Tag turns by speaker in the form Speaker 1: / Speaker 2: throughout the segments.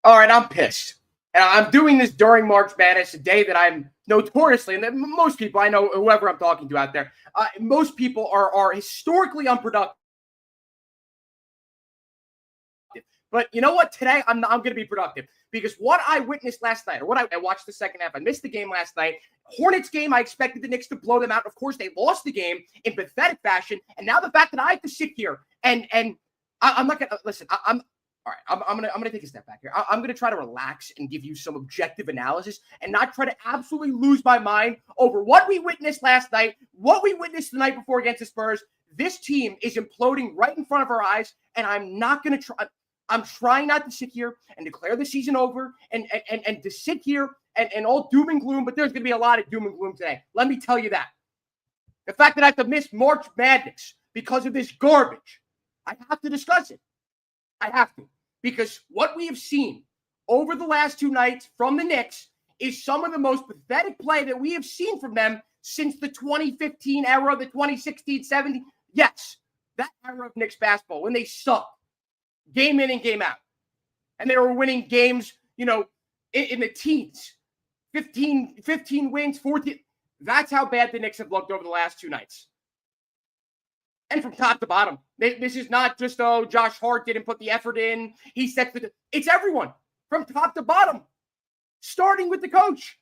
Speaker 1: All right, I'm pissed. And I'm doing this during March Madness, a day that I'm notoriously, and that most people, I know whoever I'm talking to out there, most people are historically unproductive. But you know what? Today, I'm going to be productive because what I witnessed last night, or what I watched the second half, I missed the game last night. Hornets game, I expected the Knicks to blow them out. Of course, they lost the game in pathetic fashion. And now the fact that I have to sit here and I'm not going to listen. I'm all right. I'm gonna take a step back here. I'm gonna try to relax and give you some objective analysis and not try to absolutely lose my mind over what we witnessed last night, what we witnessed the night before against the Spurs. This team is imploding right in front of our eyes, and I'm not gonna try. I'm trying not to sit here and declare the season over and to sit here and all doom and gloom. But there's gonna be a lot of doom and gloom today. Let me tell you that. The fact that I have to miss March Madness because of this garbage, I have to discuss it. I have to, because what we have seen over the last two nights from the Knicks is some of the most pathetic play that we have seen from them since the 2015 era, the 2016-17. Yes, that era of Knicks basketball when they sucked game in and game out. And they were winning games, in the teens, 15 wins, 14. That's how bad the Knicks have looked over the last two nights. And from top to bottom, this is not just, Josh Hart didn't put the effort in. He sets it's everyone from top to bottom, starting with the coach.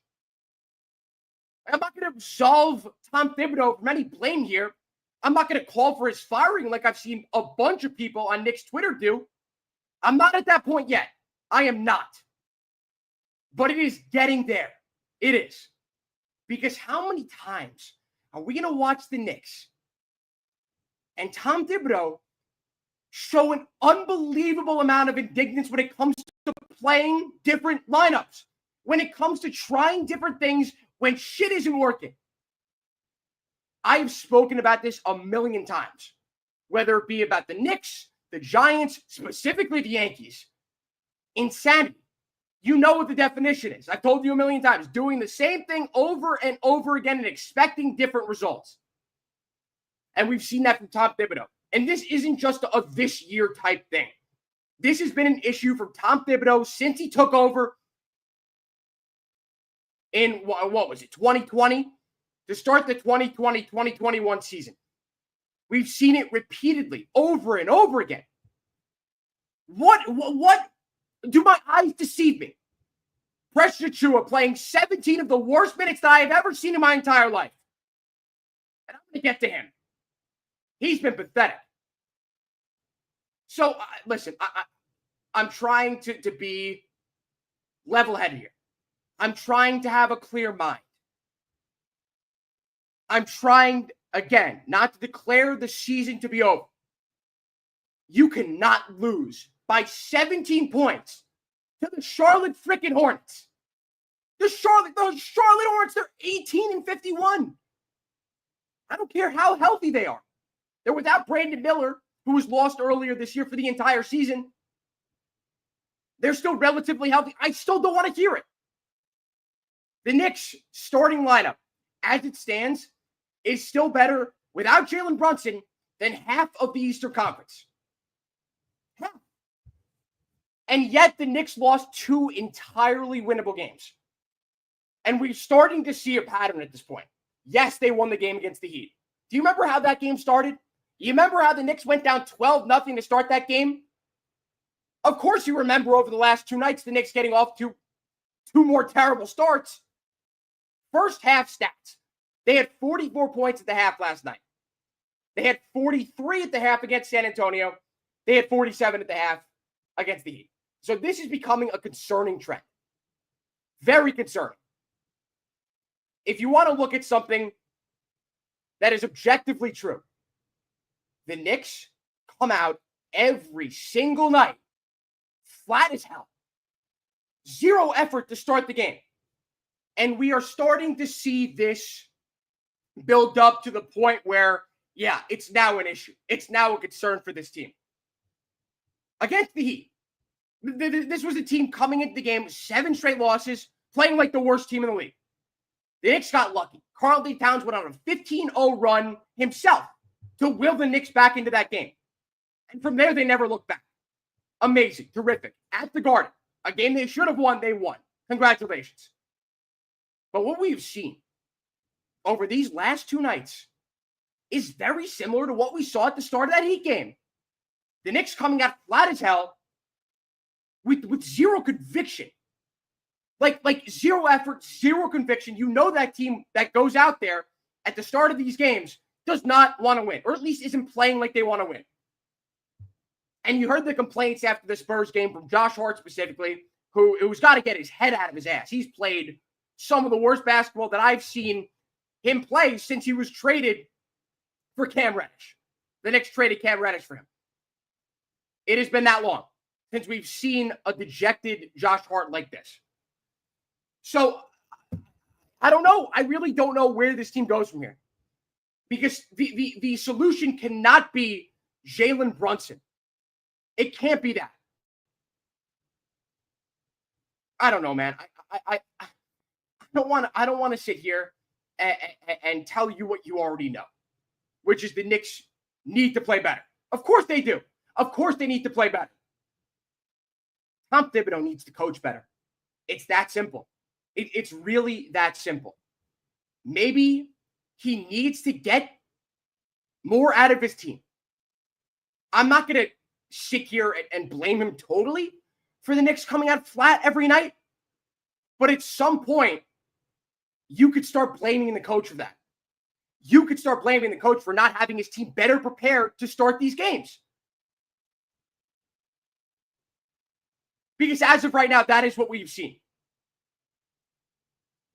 Speaker 1: I'm not going to absolve Tom Thibodeau from any blame here. I'm not going to call for his firing like I've seen a bunch of people on Knicks Twitter do. I'm not at that point yet. I am not. But it is getting there. It is. Because how many times are we going to watch the Knicks and Tom Thibodeau show an unbelievable amount of indignance when it comes to playing different lineups, when it comes to trying different things when shit isn't working? I have spoken about this a million times, whether it be about the Knicks, the Giants, specifically the Yankees. Insanity. You know what the definition is. I've told you a million times, doing the same thing over and over again and expecting different results. And we've seen that from Tom Thibodeau. And this isn't just a this year type thing. This has been an issue from Tom Thibodeau since he took over in, what was it, 2020? To start the 2020-2021 season. We've seen it repeatedly, over and over again. What do my eyes deceive me? Precious Achiuwa playing 17 of the worst minutes that I have ever seen in my entire life. And I'm going to get to him. He's been pathetic. So, listen, I'm trying to be level-headed here. I'm trying to have a clear mind. I'm trying, again, not to declare the season to be over. You cannot lose by 17 points to the Charlotte freaking Hornets. Those Charlotte Hornets, they're 18-51. I don't care how healthy they are. They're without Brandon Miller, who was lost earlier this year for the entire season. They're still relatively healthy. I still don't want to hear it. The Knicks starting lineup, as it stands, is still better without Jalen Brunson than half of the Eastern Conference. Half. And yet the Knicks lost two entirely winnable games. And we're starting to see a pattern at this point. Yes, they won the game against the Heat. Do you remember how that game started? You remember how the Knicks went down 12-0 to start that game? Of course you remember over the last two nights the Knicks getting off to two more terrible starts. First half stats. They had 44 points at the half last night. They had 43 at the half against San Antonio. They had 47 at the half against the Heat. So this is becoming a concerning trend. Very concerning. If you want to look at something that is objectively true, the Knicks come out every single night flat as hell. Zero effort to start the game. And we are starting to see this build up to the point where, yeah, it's now an issue. It's now a concern for this team. Against the Heat, this was a team coming into the game with 7 straight losses, playing like the worst team in the league. The Knicks got lucky. Karl-Anthony Towns went on a 15-0 run himself to will the Knicks back into that game. And from there, they never looked back. Amazing. Terrific. At the Garden. A game they should have won, they won. Congratulations. But what we've seen over these last two nights is very similar to what we saw at the start of that Heat game. The Knicks coming out flat as hell with zero conviction. Like zero effort, zero conviction. You know that team that goes out there at the start of these games does not want to win, or at least isn't playing like they want to win. And you heard the complaints after the Spurs game from Josh Hart specifically, who's got to get his head out of his ass. He's played some of the worst basketball that I've seen him play since he was traded for Cam Reddish. The Knicks traded Cam Reddish for him. It has been that long since we've seen a dejected Josh Hart like this. So, I don't know. I really don't know where this team goes from here. Because the solution cannot be Jalen Brunson. It can't be that. I don't know, man. I don't want to sit here and tell you what you already know, which is the Knicks need to play better. Of course they do. Of course they need to play better. Tom Thibodeau needs to coach better. It's that simple. It's really that simple. Maybe he needs to get more out of his team. I'm not going to sit here and blame him totally for the Knicks coming out flat every night. But at some point, you could start blaming the coach for that. You could start blaming the coach for not having his team better prepared to start these games. Because as of right now, that is what we've seen.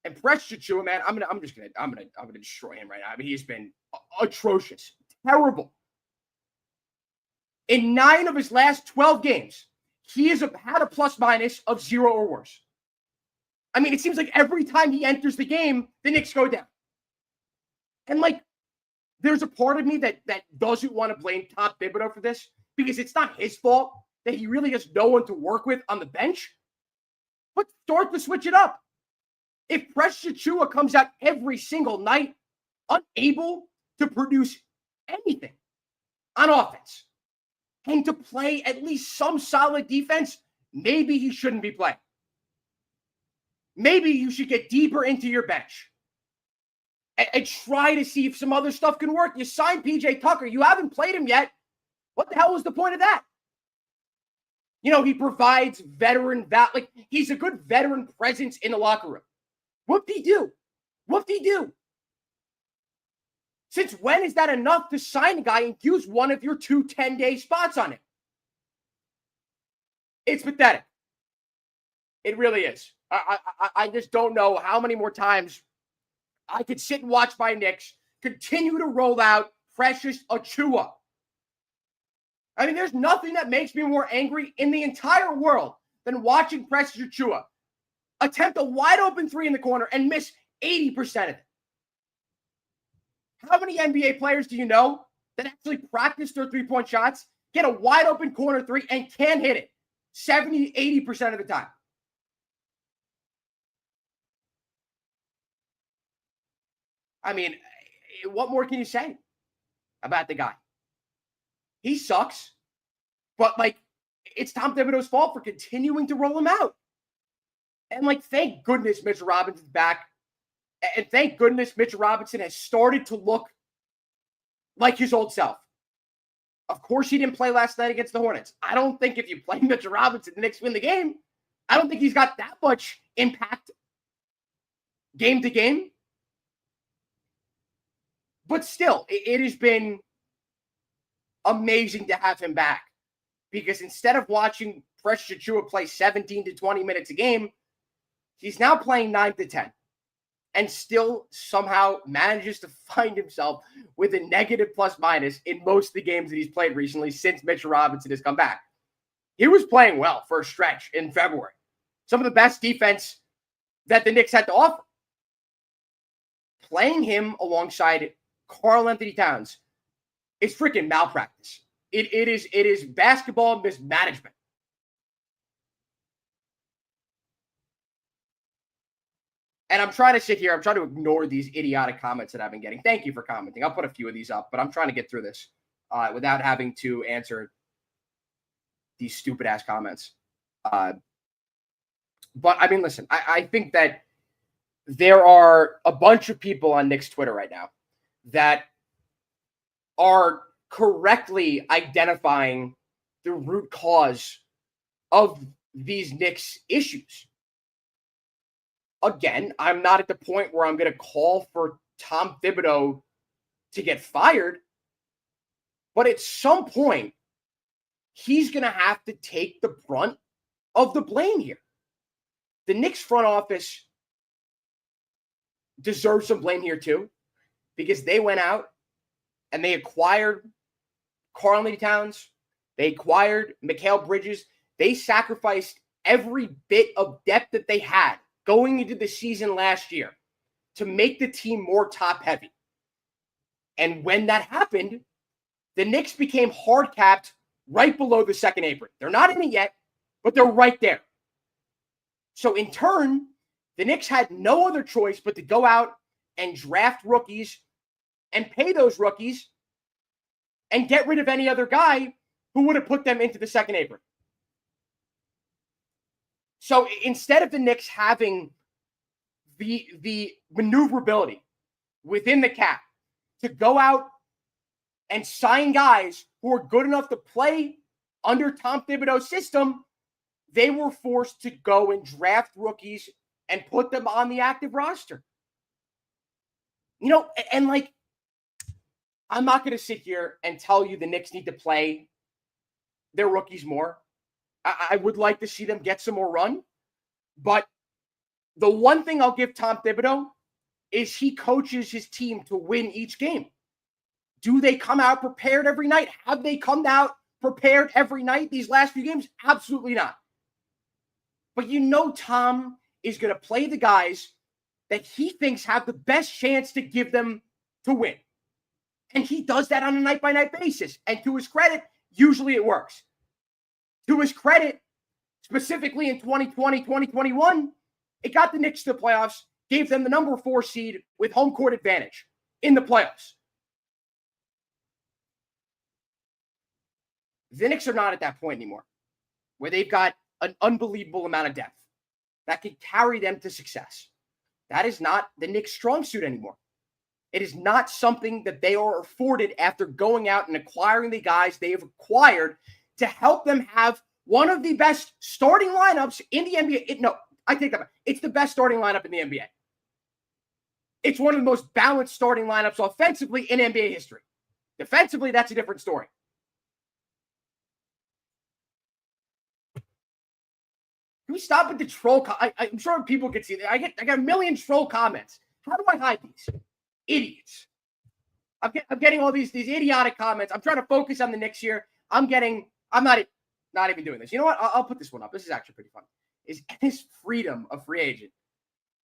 Speaker 1: And Precious Achiuwa, man, I'm gonna destroy him right now. I mean, he's been atrocious, terrible. In 9 of his last 12 games, he has had a plus minus of 0 or worse. I mean, it seems like every time he enters the game, the Knicks go down. And like, there's a part of me that doesn't want to blame Tom Thibodeau for this, because it's not his fault that he really has no one to work with on the bench. But start to switch it up. If Precious Achiuwa comes out every single night unable to produce anything on offense and to play at least some solid defense, maybe he shouldn't be playing. Maybe you should get deeper into your bench and try to see if some other stuff can work. You signed PJ Tucker. You haven't played him yet. What the hell was the point of that? You know, he provides veteran like he's a good veteran presence in the locker room. Whoop-de-doo. Whoop-de-doo. Since when is that enough to sign a guy and use one of your 2 10-day spots on him? It's pathetic. It really is. I just don't know how many more times I could sit and watch my Knicks continue to roll out Precious Achiuwa. I mean, there's nothing that makes me more angry in the entire world than watching Precious Achiuwa attempt a wide open 3 in the corner and miss 80% of it. How many NBA players do you know that actually practice their 3-point shots, get a wide open corner 3, and can't hit it 70, 80% of the time? I mean, what more can you say about the guy? He sucks, but like, it's Tom Thibodeau's fault for continuing to roll him out. And like, thank goodness Mitchell Robinson's back. And thank goodness Mitchell Robinson has started to look like his old self. Of course, he didn't play last night against the Hornets. I don't think if you play Mitchell Robinson, the Knicks win the game. I don't think he's got that much impact game to game. But still, it has been amazing to have him back. Because instead of watching Precious Achiuwa play 17 to 20 minutes a game, he's now playing 9 to 10. And still somehow manages to find himself with a negative plus minus in most of the games that he's played recently since Mitchell Robinson has come back. He was playing well for a stretch in February. Some of the best defense that the Knicks had to offer. Playing him alongside Karl Anthony Towns is freaking malpractice. It is basketball mismanagement. And I'm trying to sit here. I'm trying to ignore these idiotic comments that I've been getting. Thank you for commenting. I'll put a few of these up, but I'm trying to get through this without having to answer these stupid-ass comments. But I mean, listen, I think that there are a bunch of people on Knicks Twitter right now that are correctly identifying the root cause of these Knicks issues. Again, I'm not at the point where I'm going to call for Tom Thibodeau to get fired, but at some point, he's going to have to take the brunt of the blame here. The Knicks front office deserves some blame here too, because they went out and they acquired Karl-Anthony Towns. They acquired Mikal Bridges. They sacrificed every bit of depth that they had going into the season last year to make the team more top-heavy. And when that happened, the Knicks became hard-capped right below the second apron. They're not in it yet, but they're right there. So in turn, the Knicks had no other choice but to go out and draft rookies and pay those rookies and get rid of any other guy who would have put them into the second apron. So instead of the Knicks having the maneuverability within the cap to go out and sign guys who are good enough to play under Tom Thibodeau's system, they were forced to go and draft rookies and put them on the active roster. You know, and like, I'm not going to sit here and tell you the Knicks need to play their rookies more. I would like to see them get some more run. But the one thing I'll give Tom Thibodeau is he coaches his team to win each game. Do they come out prepared every night? Have they come out prepared every night these last few games? Absolutely not. But you know Tom is going to play the guys that he thinks have the best chance to give them to win. And he does that on a night-by-night basis. And to his credit, usually it works. To his credit, specifically in 2020, 2021, it got the Knicks to the playoffs, gave them the number 4 seed with home court advantage in the playoffs. The Knicks are not at that point anymore, where they've got an unbelievable amount of depth that could carry them to success. That is not the Knicks' strong suit anymore. It is not something that they are afforded after going out and acquiring the guys they have acquired to help them have one of the best starting lineups in the NBA. I take that back. It's the best starting lineup in the NBA. It's one of the most balanced starting lineups offensively in NBA history. Defensively, that's a different story. Can we stop with the troll? I'm sure people can see that. I got a million troll comments. How do I hide these? Idiots. I'm getting all these idiotic comments. I'm trying to focus on the Knicks here. I'm not even doing this. You know what? I'll put this one up. This is actually pretty fun. Is Ennis Freedom a free agent?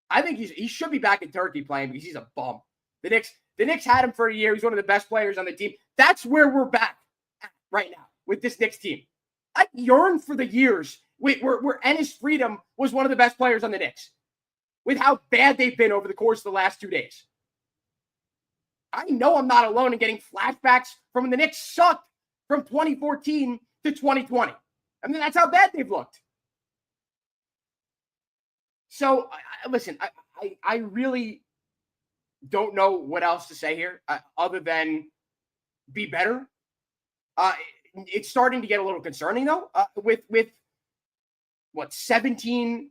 Speaker 1: I think he should be back in Turkey playing because he's a bum. The Knicks had him for a year. He's one of the best players on the team. That's where we're back at right now with this Knicks team. I yearn for the years where Ennis Freedom was one of the best players on the Knicks with how bad they've been over the course of the last 2 days. I know I'm not alone in getting flashbacks from when the Knicks sucked from 2014 to 2020. I mean, that's how bad they've looked. So, listen, I really don't know what else to say here other than be better. It's starting to get a little concerning, though, with what, 17,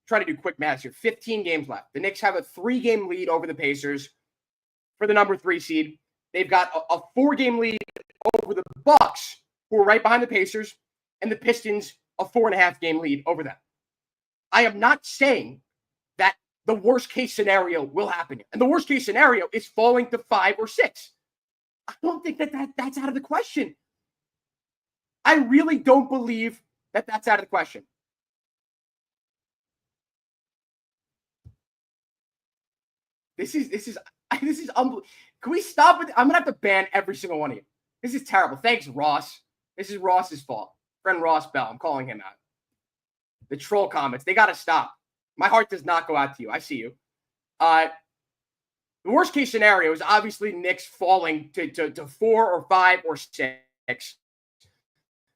Speaker 1: trying to do quick math here, 15 games left. The Knicks have a 3-game lead over the Pacers for the number 3 seed. They've got a 4-game lead over the Bucks, who are right behind the Pacers, and the Pistons a 4.5-game lead over them. I am not saying that the worst-case scenario will happen here. And the worst-case scenario is falling to 5 or 6. I don't think that's out of the question. I really don't believe that that's out of the question. This is unbelievable. Can we stop with? I'm gonna have to ban every single one of you. This is terrible. Thanks, Ross. This is Ross's fault. Friend Ross Bell. I'm calling him out. The troll comments. They gotta stop. My heart does not go out to you. I see you. The worst case scenario is obviously Knicks falling to 4 or 5 or 6,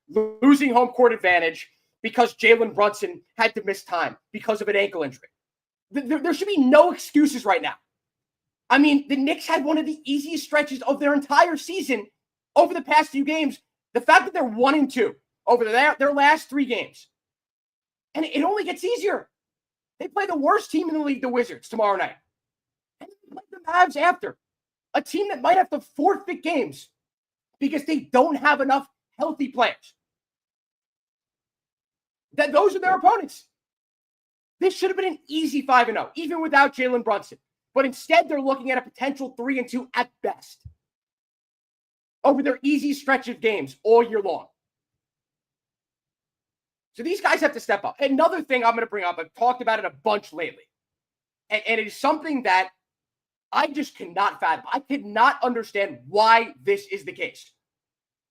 Speaker 1: losing home court advantage because Jalen Brunson had to miss time because of an ankle injury. There should be no excuses right now. I mean, the Knicks had one of the easiest stretches of their entire season over the past few games. The fact that they're 1-2 over their last 3 games, and it only gets easier. They play the worst team in the league, the Wizards, tomorrow night. And they play the Mavs after. A team that might have to forfeit games because they don't have enough healthy players. Those are their opponents. This should have been an easy 5-0, even without Jalen Brunson. But instead, they're looking at a potential 3-2 at best over their easy stretch of games all year long. So these guys have to step up. Another thing I'm going to bring up, I've talked about it a bunch lately, and it is something that I just cannot fathom. I cannot understand why this is the case.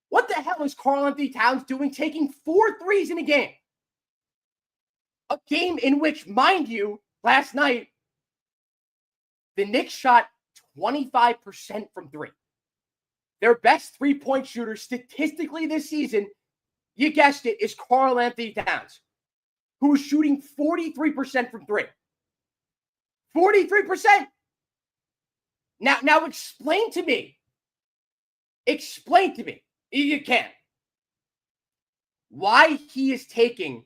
Speaker 1: What the hell is Karl-Anthony Towns doing taking 4 threes in a game? A game in which, mind you, last night, the Knicks shot 25% from 3. Their best 3-point shooter statistically this season, you guessed it, is Karl-Anthony Towns, who is shooting 43% from 3. 43%. Now explain to me, you can, why he is taking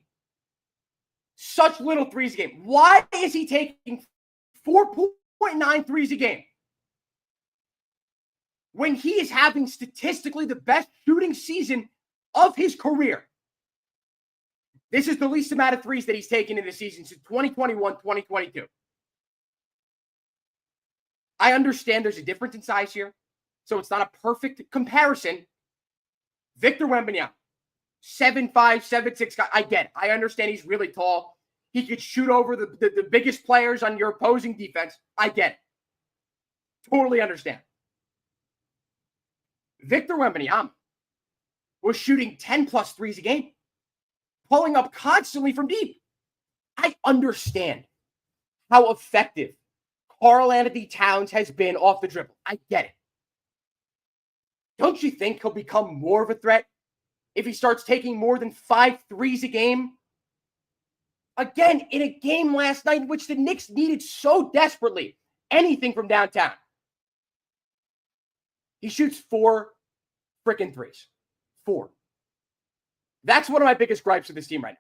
Speaker 1: such little threes a game. Why is he taking 4.9 threes a game when he is having statistically the best shooting season of his career? This is the least amount of threes that he's taken in the season since 2021, 2022. I understand there's a difference in size here, so it's not a perfect comparison. Victor Wembanyama, 7'5", 7'6" guy. I get it. I understand he's really tall. He could shoot over the biggest players on your opposing defense. I get it. Totally understand. Victor Wembanyama was shooting 10-plus threes a game, pulling up constantly from deep. I understand how effective Karl-Anthony Towns has been off the dribble. I get it. Don't you think he'll become more of a threat if he starts taking more than 5 threes a game? Again, in a game last night in which the Knicks needed so desperately anything from downtown. He shoots 4 freaking threes. 4. That's one of my biggest gripes with this team right now.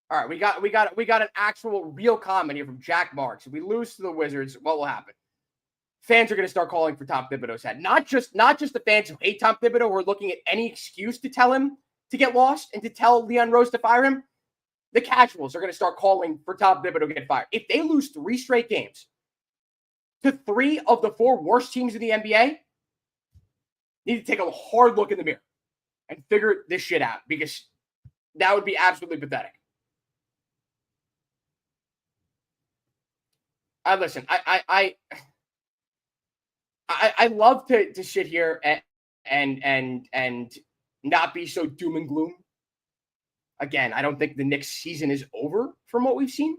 Speaker 1: All right, we got an actual real comment here from Jack Marks. If we lose to the Wizards, what will happen? Fans are going to start calling for Tom Thibodeau's head. Not just the fans who hate Tom Thibodeau who are looking at any excuse to tell him to get lost and to tell Leon Rose to fire him. The casuals are going to start calling for Tom Thibodeau to get fired. If they lose 3 straight games to 3 of the 4 worst teams in the NBA, need to take a hard look in the mirror and figure this shit out, because that would be absolutely pathetic. Listen, I love to sit here and not be so doom and gloom. Again, I don't think the Knicks season is over from what we've seen,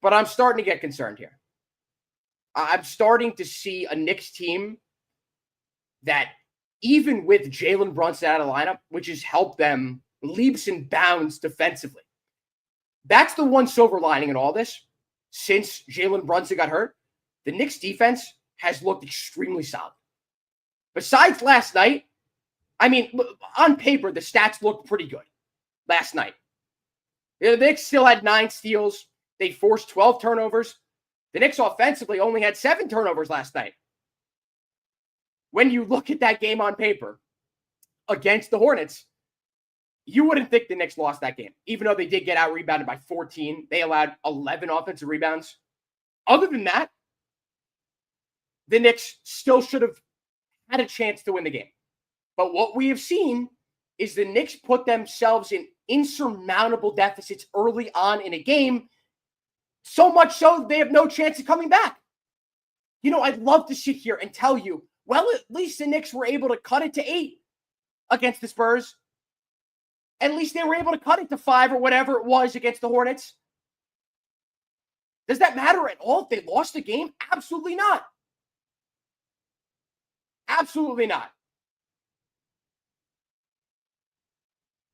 Speaker 1: but I'm starting to get concerned here. I'm starting to see a Knicks team that, even with Jalen Brunson out of the lineup, which has helped them leaps and bounds defensively. That's the one silver lining in all this. Since Jalen Brunson got hurt, the Knicks defense has looked extremely solid. Besides last night, I mean, on paper, the stats looked pretty good last night. The Knicks still had 9 steals. They forced 12 turnovers. The Knicks offensively only had 7 turnovers last night. When you look at that game on paper against the Hornets, you wouldn't think the Knicks lost that game, even though they did get out-rebounded by 14. They allowed 11 offensive rebounds. Other than that, the Knicks still should have had a chance to win the game. But what we have seen is the Knicks put themselves in insurmountable deficits early on in a game, so much so they have no chance of coming back. You know, I'd love to sit here and tell you, well, at least the Knicks were able to cut it to 8 against the Spurs. At least they were able to cut it to 5 or whatever it was against the Hornets. Does that matter at all if they lost the game? Absolutely not. Absolutely not.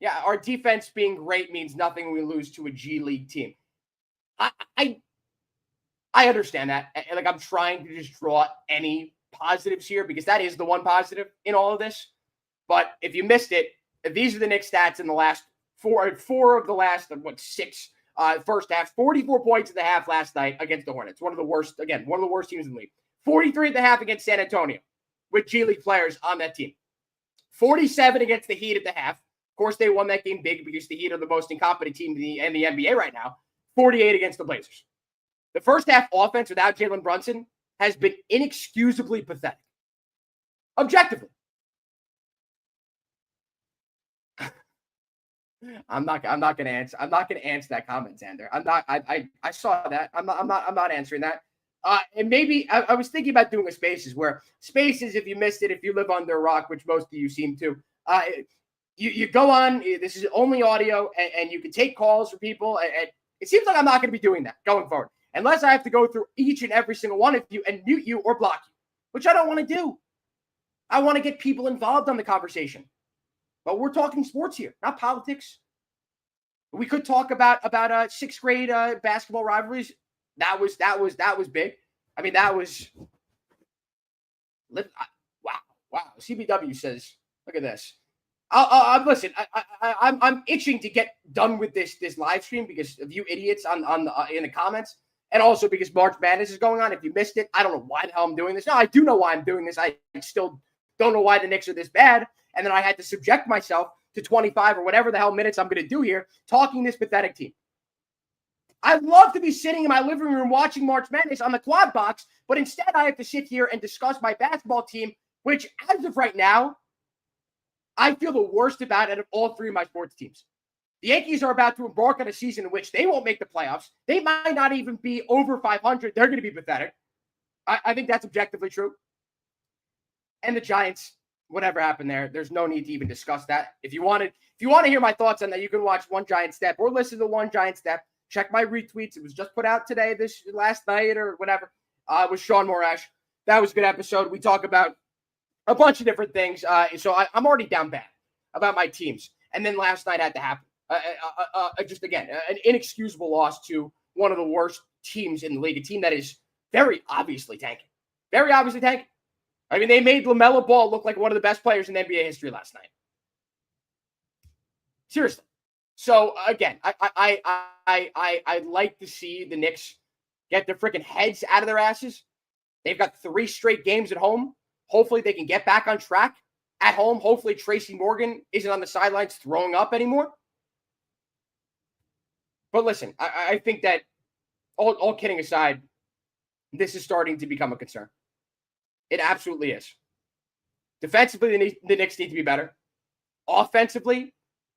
Speaker 1: Yeah, our defense being great means nothing when we lose to a G League team. I understand that. Like, I'm trying to just draw any positives here because that is the one positive in all of this. But if you missed it, these are the Knicks stats in the last four of the last, six first half. 44 points in the half last night against the Hornets. One of the worst teams in the league. 43 at the half against San Antonio with G League players on that team. 47 against the Heat at the half. Of course, they won that game big because the Heat are the most incompetent team in the NBA right now. 48 against the Blazers. The first half offense without Jalen Brunson has been inexcusably pathetic. Objectively. I'm not going to answer that comment, Xander. I saw that. I'm not answering that. And maybe I was thinking about doing a Spaces where Spaces, if you missed it, if you live under a rock, which most of you seem to, you go on. This is only audio, and you can take calls from people. And it seems like I'm not going to be doing that going forward, unless I have to go through each and every single one of you and mute you or block you, which I don't want to do. I want to get people involved on the conversation. But we're talking sports here, not politics. We could talk about sixth grade basketball rivalries. That was big. I mean, that was wow. CBW says, look at this. Listen. I'm itching to get done with this live stream because of you idiots in the comments, and also because March Madness is going on. If you missed it, I don't know why the hell I'm doing this. No, I do know why I'm doing this. I still don't know why the Knicks are this bad, and then I had to subject myself to 25 or whatever the hell minutes I'm going to do here talking this pathetic team. I'd love to be sitting in my living room watching March Madness on the quad box, but instead I have to sit here and discuss my basketball team, which as of right now, I feel the worst about out of all three of my sports teams. The Yankees are about to embark on a season in which they won't make the playoffs. They might not even be over 500. They're going to be pathetic. I think that's objectively true. And the Giants, whatever happened there, there's no need to even discuss that. If you want to hear my thoughts on that, you can watch One Giant Step or listen to One Giant Step. Check my retweets. It was just put out today, this last night or whatever. With Sean Morash. That was a good episode. We talk about a bunch of different things. So I'm already down bad about my teams. And then last night had to happen. Just again, an inexcusable loss to one of the worst teams in the league. A team that is very obviously tanking. Very obviously tanking. I mean, they made LaMelo Ball look like one of the best players in NBA history last night. Seriously. So again, I'd like to see the Knicks get their freaking heads out of their asses. They've got 3 straight games at home. Hopefully they can get back on track at home. Hopefully Tracy Morgan isn't on the sidelines throwing up anymore. But listen, I think that all kidding aside, this is starting to become a concern. It absolutely is. Defensively, the Knicks need to be better. Offensively,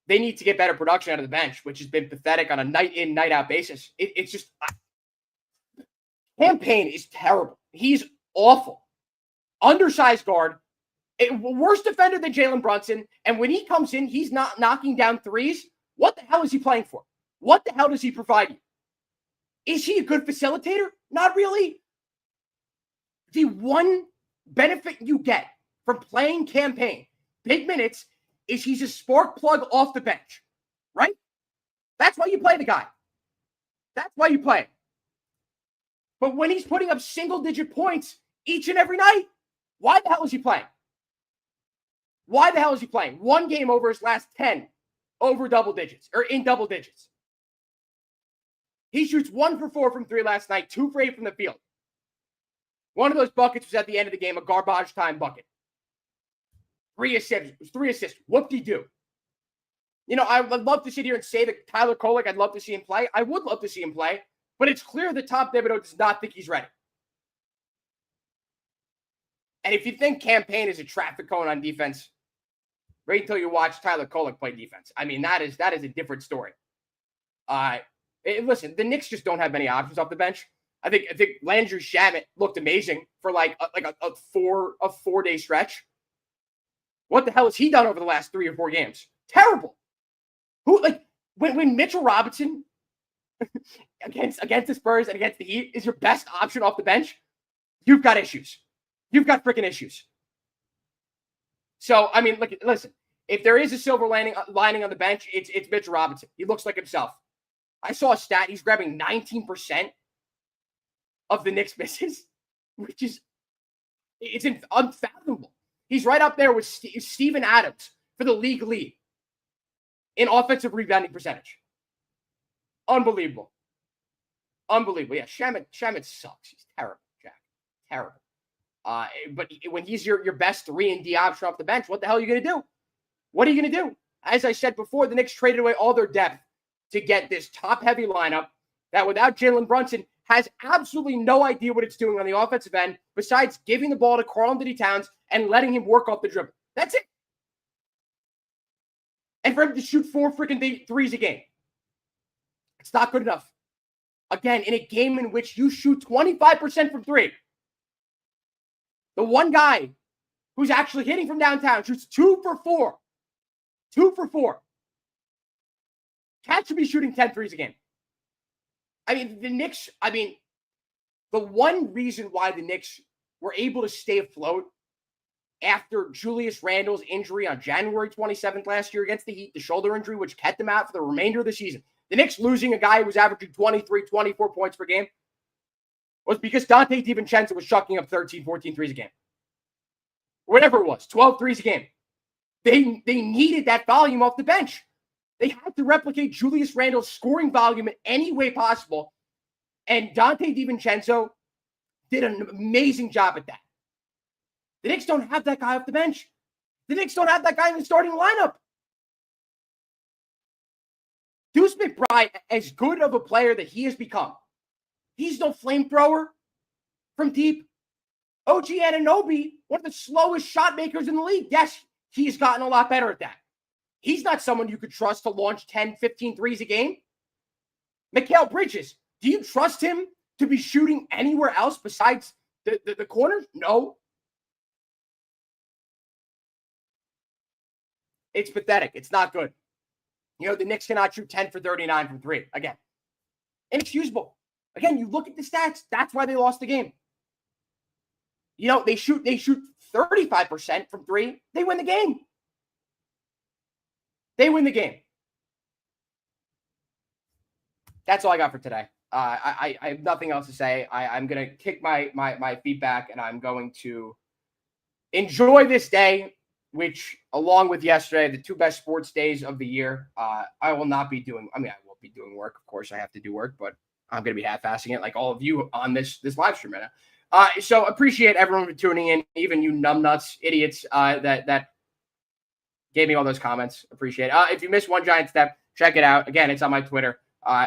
Speaker 1: they need to get better production out of the bench, which has been pathetic on a night-in, night-out basis. It's just Campaign is terrible. He's awful. Undersized guard, worse defender than Jalen Brunson, and when he comes in, he's not knocking down threes. What the hell is he playing for? What the hell does he provide you? Is he a good facilitator? Not really. The one benefit you get from playing Campaign, big minutes, is he's a spark plug off the bench, right? That's why you play the guy. That's why you play him. But when he's putting up single-digit points each and every night, why the hell is he playing? Why the hell is he playing? 1 game over his last 10 over double digits, or in double digits. He shoots 1 for 4 from 3 last night, 2 for 8 from the field. One of those buckets was at the end of the game, a garbage time bucket. 3 assists. Whoop-de-doo. You know, I would love to sit here and say that Tyler Kolek, I'd love to see him play. I would love to see him play, but it's clear that Tom Thibodeau does not think he's ready. And if you think Campaign is a traffic cone on defense, wait until you watch Tyler Kolek play defense. I mean, that is a different story. Listen, the Knicks just don't have many options off the bench. I think Landry Shamet looked amazing for a 4-day stretch. What the hell has he done over the last 3 or 4 games? Terrible. When Mitchell Robinson against the Spurs and against the Heat is your best option off the bench, you've got issues. You've got freaking issues. So, I mean, listen, If there is a silver lining on the bench, it's Mitchell Robinson. He looks like himself. I saw a stat. He's grabbing 19% of the Knicks misses, which is it's unfathomable. He's right up there with Steven Adams for the league lead in offensive rebounding percentage. Unbelievable. Unbelievable. Yeah, Shamet sucks. He's terrible, Jack. Terrible. But when he's your best 3-and-D option off the bench, what the hell are you going to do? What are you going to do? As I said before, the Knicks traded away all their depth to get this top-heavy lineup that without Jalen Brunson has absolutely no idea what it's doing on the offensive end besides giving the ball to Karl-Anthony Towns and letting him work off the dribble. That's it. And for him to shoot 4 freaking threes a game. It's not good enough. Again, in a game in which you shoot 25% from 3. The one guy who's actually hitting from downtown shoots 2 for 4. 2 for 4. Cat should be shooting 10 threes a game. I mean, the Knicks, the one reason why the Knicks were able to stay afloat after Julius Randle's injury on January 27th last year against the Heat, the shoulder injury, which kept them out for the remainder of the season. The Knicks losing a guy who was averaging 23, 24 points per game was because Dante DiVincenzo was chucking up 13, 14 threes a game. Whatever it was, 12 threes a game. They needed that volume off the bench. They had to replicate Julius Randle's scoring volume in any way possible. And Dante DiVincenzo did an amazing job at that. The Knicks don't have that guy off the bench. The Knicks don't have that guy in the starting lineup. Deuce McBride, as good of a player that he has become, he's no flamethrower from deep. OG Anunoby, one of the slowest shot makers in the league. Yes, he's gotten a lot better at that. He's not someone you could trust to launch 10, 15 threes a game. Mikal Bridges, do you trust him to be shooting anywhere else besides the corners? No. It's pathetic. It's not good. You know, the Knicks cannot shoot 10 for 39 from 3. Again, inexcusable. Again, you look at the stats. That's why they lost the game. You know, they shoot 35% from 3. They win the game. They win the game. That's all I got for today. I have nothing else to say. I'm going to kick my feet back, and I'm going to enjoy this day, which, along with yesterday, the 2 best sports days of the year, I will not be doing. I won't be doing work. Of course, I have to do work, but I'm going to be half-assing it like all of you on this live stream right now. So appreciate everyone for tuning in, even you numbnuts, idiots that gave me all those comments. Appreciate it. If you missed One Giant Step, check it out. Again, it's on my Twitter.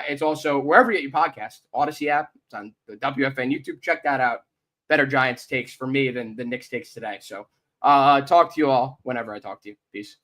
Speaker 1: It's also wherever you get your podcast, Odyssey app. It's on the WFN YouTube. Check that out. Better Giants takes for me than the Knicks takes today. So talk to you all whenever I talk to you. Peace.